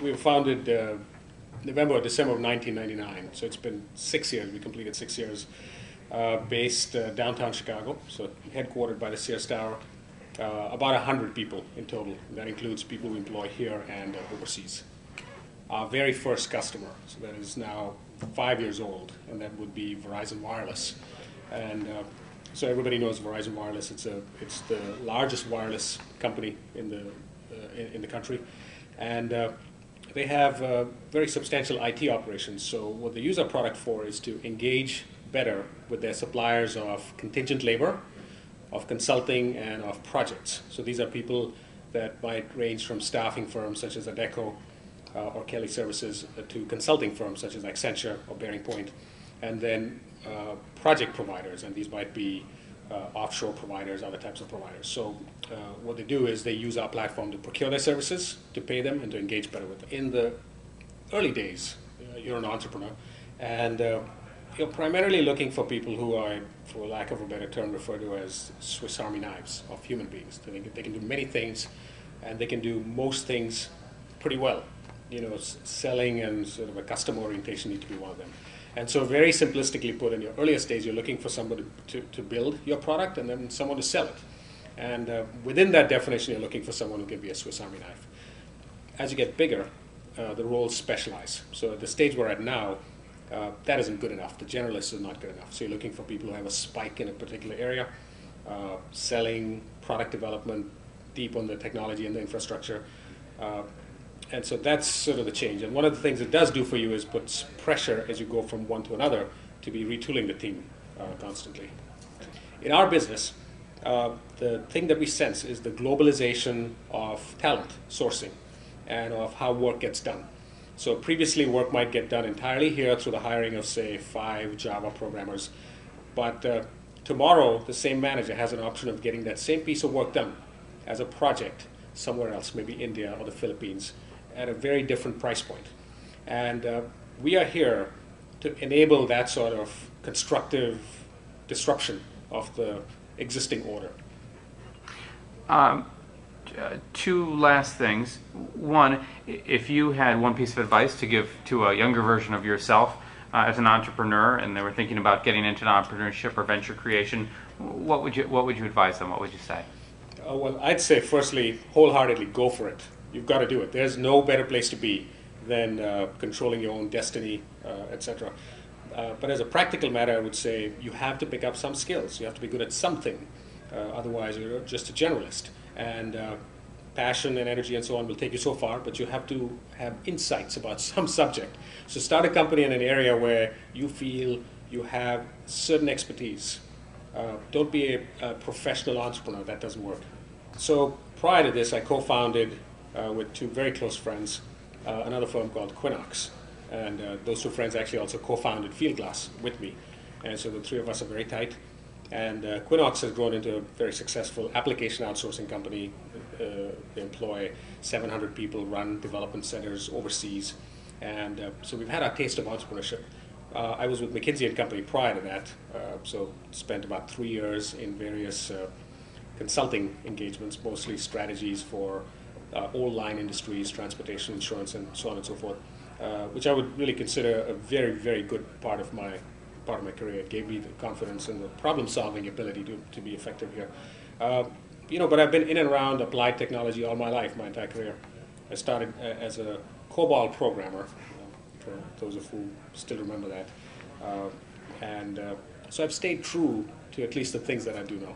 we were founded November or December of 1999, so it's been 6 years. We completed 6 years, based downtown Chicago, so headquartered by the Sears Tower. About 100 people in total. That includes people we employ here and overseas. Our very first customer, so that is now 5 years old, and that would be Verizon Wireless. And so everybody knows Verizon Wireless. It's the largest wireless company in the country, and they have very substantial IT operations. So what they use our product for is to engage better with their suppliers of contingent labor, of consulting, and of projects. So these are people that might range from staffing firms such as Adecco or Kelly Services to consulting firms such as Accenture or Bearing Point, and then project providers, and these might be offshore providers, other types of providers. So what they do is they use our platform to procure their services, to pay them, and to engage better with them. In the early days, you're an entrepreneur, and you're primarily looking for people who are, for lack of a better term, referred to as Swiss Army knives of human beings. They can do many things, and they can do most things pretty well. You know, selling and sort of a customer orientation need to be one of them. And so very simplistically put, in your earliest days, you're looking for somebody to build your product and then someone to sell it. And within that definition, you're looking for someone who can be a Swiss Army knife. As you get bigger, the roles specialize. So at the stage we're at now, that isn't good enough. The generalist is not good enough. So you're looking for people who have a spike in a particular area, selling, product development, deep on the technology and the infrastructure. And so that's sort of the change. And one of the things it does do for you is puts pressure as you go from one to another to be retooling the team constantly. In our business, the thing that we sense is the globalization of talent sourcing and of how work gets done. So previously, work might get done entirely here through the hiring of, say, 5 Java programmers. But tomorrow, the same manager has an option of getting that same piece of work done as a project somewhere else, maybe India or the Philippines, at a very different price point. And we are here to enable that sort of constructive disruption of the existing order. Two last things. One, if you had one piece of advice to give to a younger version of yourself as an entrepreneur, and they were thinking about getting into entrepreneurship or venture creation, what would you advise them? What would you say? Well, I'd say firstly, wholeheartedly go for it. You've got to do it. There's no better place to be than controlling your own destiny, etc. But as a practical matter, I would say you have to pick up some skills. You have to be good at something. Otherwise, you're just a generalist. And passion and energy and so on will take you so far, but you have to have insights about some subject. So start a company in an area where you feel you have certain expertise. Don't be a professional entrepreneur. That doesn't work. So prior to this, I co-founded with 2 very close friends another firm called Quinox. And those 2 friends actually also co-founded Fieldglass with me. And so the 3 of us are very tight. And Quinox has grown into a very successful application outsourcing company. They employ 700 people, run development centers overseas. And so we've had our taste of entrepreneurship. I was with McKinsey & Company prior to that, so spent about 3 years in various consulting engagements, mostly strategies for all line industries, transportation, insurance, and so on and so forth, which I would really consider a very, very good part of my career. It gave me the confidence and the problem-solving ability to be effective here. But I've been in and around applied technology all my life, my entire career. I started as a COBOL programmer, for those of who still remember that. So I've stayed true to at least the things that I do know.